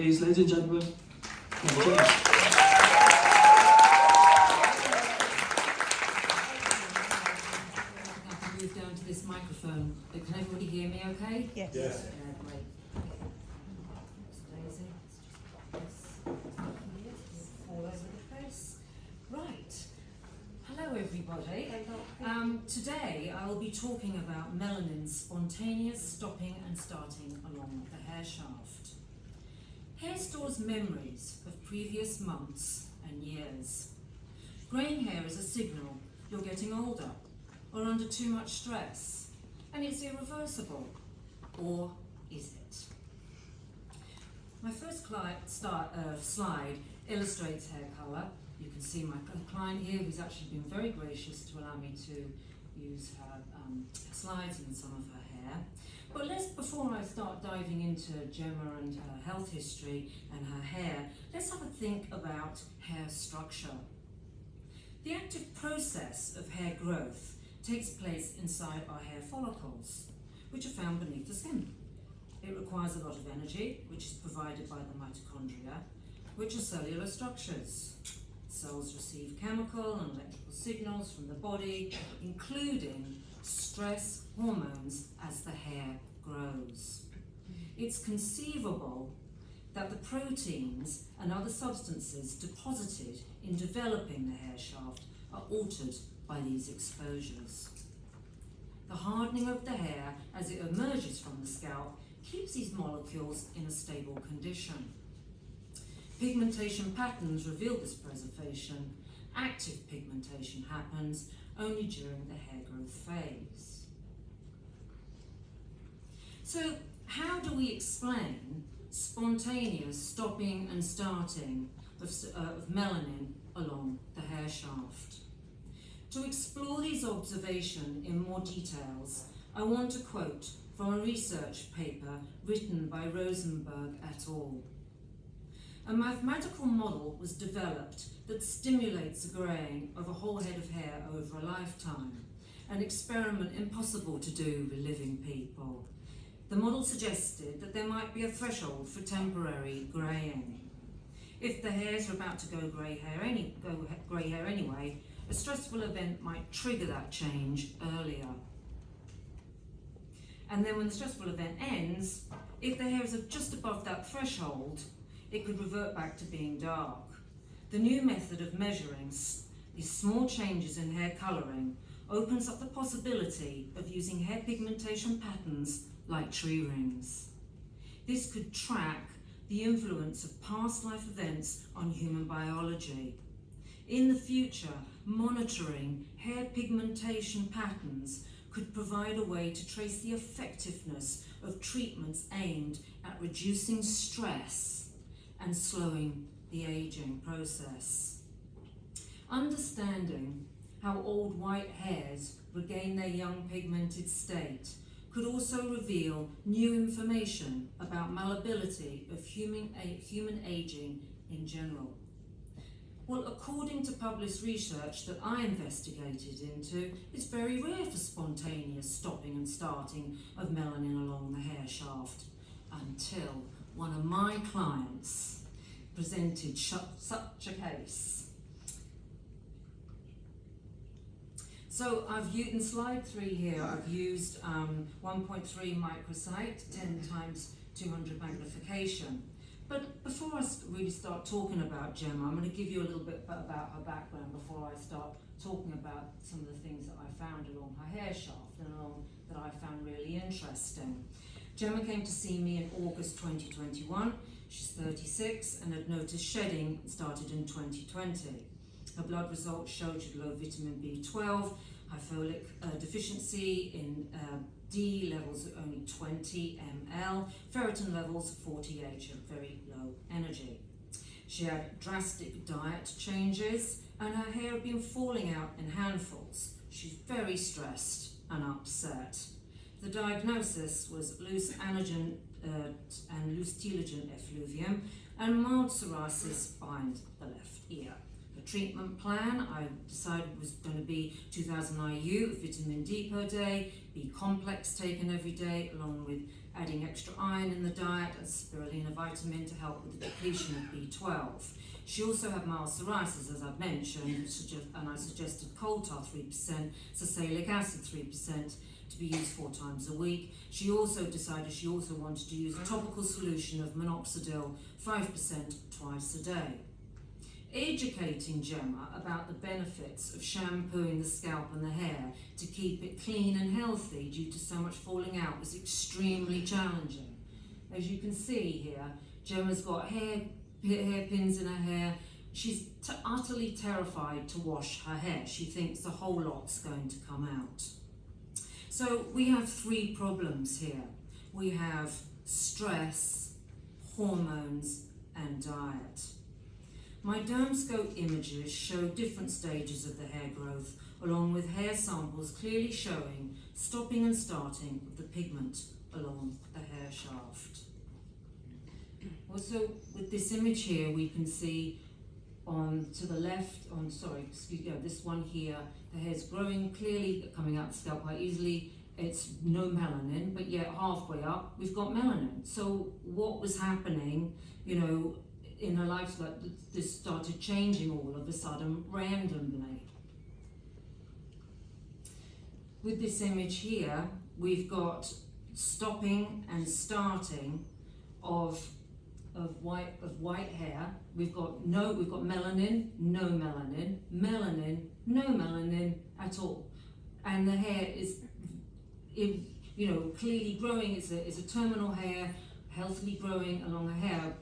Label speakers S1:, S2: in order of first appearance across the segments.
S1: Please, ladies and gentlemen.
S2: I'll move down to this microphone. But can everybody hear me okay?
S3: Yes.
S4: Yes.
S2: Great. Daisy. All over the place. Right. Hello everybody. Today I will be talking about melanin's spontaneous stopping and starting along the hair shaft. Hair stores memories of previous months and years. Greying hair is a signal you're getting older or under too much stress, and it's irreversible. Or is it? My first slide illustrates hair colour. You can see my client here, who's actually been very gracious to allow me to use her slides and some of her hair. But before I start diving into Gemma and her health history and her hair, let's have a think about hair structure. The active process of hair growth takes place inside our hair follicles, which are found beneath the skin. It requires a lot of energy, which is provided by the mitochondria, which are cellular structures. Cells receive chemical and electrical signals from the body, including stress hormones as the hair grows. It's conceivable that the proteins and other substances deposited in developing the hair shaft are altered by these exposures. The hardening of the hair as it emerges from the scalp keeps these molecules in a stable condition. Pigmentation patterns reveal this preservation. Active pigmentation happens only during the hair growth phase. So, how do we explain spontaneous stopping and starting of melanin along the hair shaft? To explore these observations in more details, I want to quote from a research paper written by Rosenberg et al. A mathematical model was developed that stimulates the greying of a whole head of hair over a lifetime, an experiment impossible to do with living people. The model suggested that there might be a threshold for temporary greying. If the hairs are about to go grey hair anyway, a stressful event might trigger that change earlier. And then when the stressful event ends, if the hairs are just above that threshold, it could revert back to being dark. The new method of measuring these small changes in hair colouring opens up the possibility of using hair pigmentation patterns like tree rings. This could track the influence of past life events on human biology. In the future, monitoring hair pigmentation patterns could provide a way to trace the effectiveness of treatments aimed at reducing stress and slowing the aging process. Understanding how old white hairs regain their young pigmented state could also reveal new information about malleability of human aging in general. Well, according to published research that I investigated into, it's very rare for spontaneous stopping and starting of melanin along the hair shaft until one of my clients presented such a case. So in slide 3 here, I've used 1.3 microsite, 10 times 200 magnification. But before I really start talking about Gemma, I'm going to give you a little bit about her background before I start talking about some of the things that I found along her hair shaft and that I found really interesting. Gemma came to see me in August 2021. She's 36 and had noticed shedding started in 2020. Her blood results showed she had low vitamin B12, high folic deficiency in D levels of only 20 ml, ferritin levels 48, she had very low energy. She had drastic diet changes and her hair had been falling out in handfuls. She's very stressed and upset. The diagnosis was loose anagen and loose telogen effluvium and mild psoriasis behind the left ear. The treatment plan I decided was going to be 2000 IU of vitamin D per day, B complex taken every day, along with adding extra iron in the diet and spirulina vitamin to help with the depletion of B12. She also had mild psoriasis, as I've mentioned, and I suggested coal tar 3%, salicylic acid 3%, to be used 4 times a week. She also decided she also wanted to use a topical solution of minoxidil 5% twice a day. Educating Gemma about the benefits of shampooing the scalp and the hair to keep it clean and healthy due to so much falling out was extremely challenging. As you can see here, Gemma's got hairpins in her hair. She's utterly terrified to wash her hair. She thinks the whole lot's going to come out. So we have 3 problems here. We have stress, hormones, and diet. My dermscope images show different stages of the hair growth, along with hair samples clearly showing stopping and starting of the pigment along the hair shaft. Also, with this image here, we can see to the left, this one here, the hair's growing clearly, coming out the scalp quite easily. It's no melanin, but yet halfway up, we've got melanin. So what was happening, in her life that this started changing all of a sudden randomly? With this image here, we've got stopping and starting of white hair. We've got melanin, no melanin, melanin, no melanin at all, and the hair is, clearly growing. It's a terminal hair, healthily growing along her hair,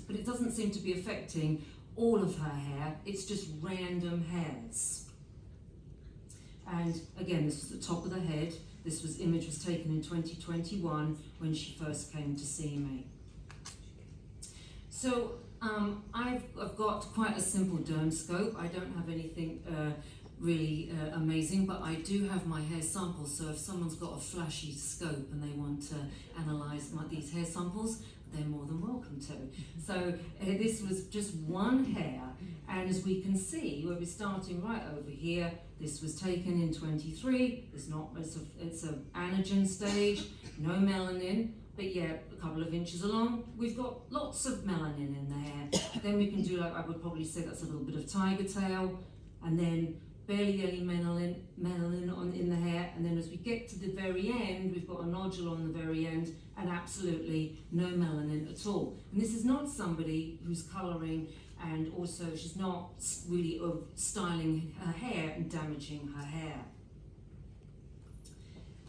S2: but it doesn't seem to be affecting all of her hair. It's just random hairs. And again, this was the top of the head. This image was taken in 2021 when she first came to see me. So I've got quite a simple dermscope. I don't have anything really amazing, but I do have my hair samples. So if someone's got a flashy scope and they want to analyse these hair samples, they're more than welcome to. So this was just one hair, and as we can see, we'll be starting right over here. This was taken in 23. It's an anagen stage, no melanin, but yet a couple of inches along, we've got lots of melanin in the hair. Then we can do, I would probably say that's a little bit of tiger tail, and then barely any melanin in the hair, and then as we get to the very end, we've got a nodule on the very end, and absolutely no melanin at all. And this is not somebody who's colouring, and also she's not really styling her hair and damaging her hair.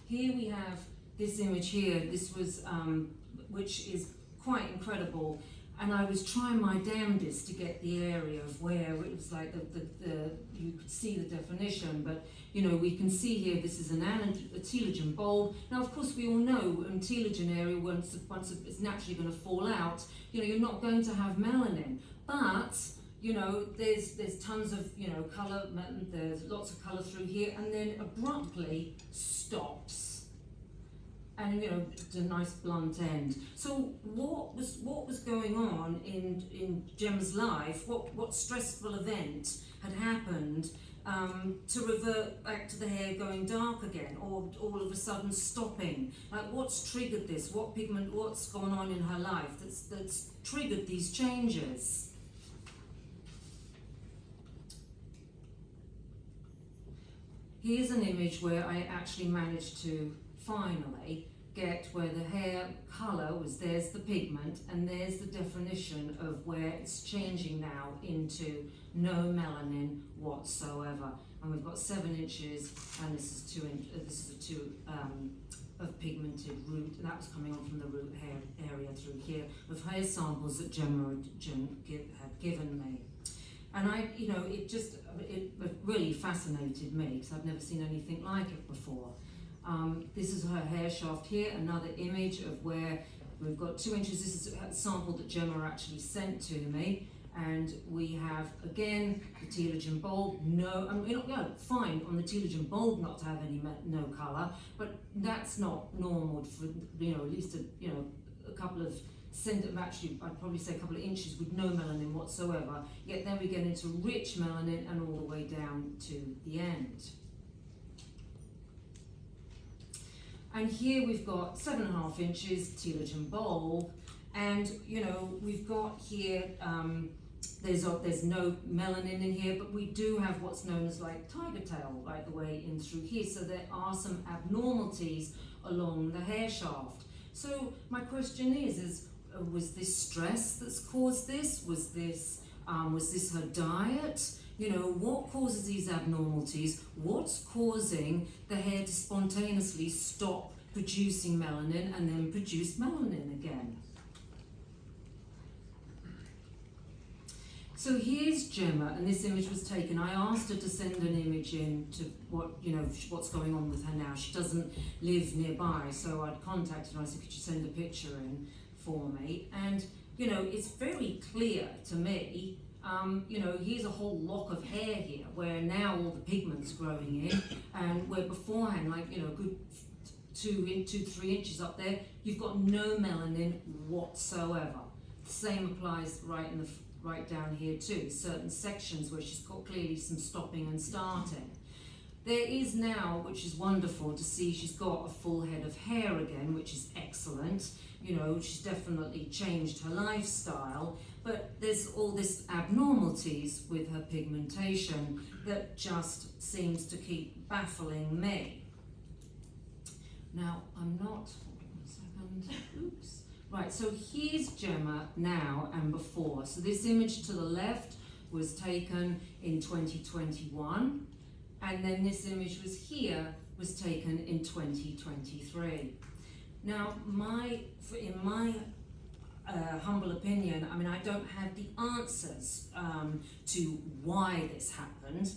S2: Here we have this image here. This was, which is quite incredible. And I was trying my damnedest to get the area of where it was like you could see the definition, but we can see here this is a telogen bulb. Now, of course, we all know in telogen area, once it's naturally going to fall out, you're not going to have melanin. But there's tons of colour. There's lots of colour through here, and then abruptly stops. And it's a nice blunt end. So what was going on in Gemma's life? What stressful event had happened to revert back to the hair going dark again, or all of a sudden stopping? Like, what's triggered this? What's gone on in her life that's triggered these changes? Here's an image where I actually managed to finally get where the hair colour was. There's the pigment, and there's the definition of where it's changing now into no melanin whatsoever. And we've got 7 inches, and this is 2 inches. This is a 2 of pigmented root, and that was coming on from the root hair area through here of hair samples that Gemma had given me. And it really fascinated me because I've never seen anything like it before. This is her hair shaft here, another image of where we've got 2 inches. This is a sample that Gemma actually sent to me, and we have again the telogen bulb. Fine on the telogen bulb not to have any no colour, but that's not normal for at least a couple of actually I'd probably say a couple of inches with no melanin whatsoever. Yet then we get into rich melanin and all the way down to the end. And here we've got 7.5 inches telogen bulb, and we've got here, there's no melanin in here, but we do have what's known as like tiger tail right the way in through here, so there are some abnormalities along the hair shaft. So my question is was this stress that's caused this? Was this her diet? What causes these abnormalities? What's causing the hair to spontaneously stop producing melanin and then produce melanin again? So here's Gemma, and this image was taken. I asked her to send an image in to what's going on with her now. She doesn't live nearby, so I'd contacted her. I said, could you send a picture in for me? And it's very clear to me. Here's a whole lock of hair here, where now all the pigment's growing in, and where beforehand, like a good 3 inches up there, you've got no melanin whatsoever. The same applies right down here too. Certain sections where she's got clearly some stopping and starting. There is now, which is wonderful to see, she's got a full head of hair again, which is excellent. She's definitely changed her lifestyle, but there's all this abnormalities with her pigmentation that just seems to keep baffling me. Now, hold on a second, oops. Right, so here's Gemma now and before. So this image to the left was taken in 2021, and then this image was taken in 2023. Now, in my humble opinion, I don't have the answers to why this happened.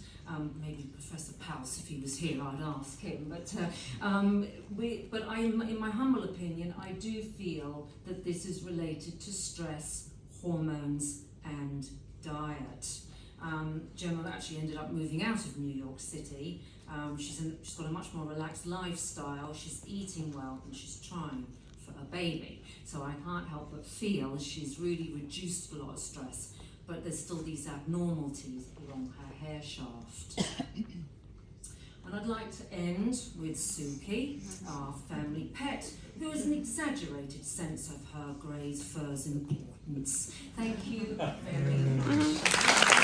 S2: Maybe Professor Paus, if he was here, I'd ask him. But in my humble opinion, I do feel that this is related to stress, hormones, and diet. Gemma actually ended up moving out of New York City. She's got a much more relaxed lifestyle. She's eating well, and she's trying for a baby. So I can't help but feel she's really reduced a lot of stress, but there's still these abnormalities along her hair shaft. And I'd like to end with Suki, our family pet, who has an exaggerated sense of her grey's fur's importance. Thank you very much.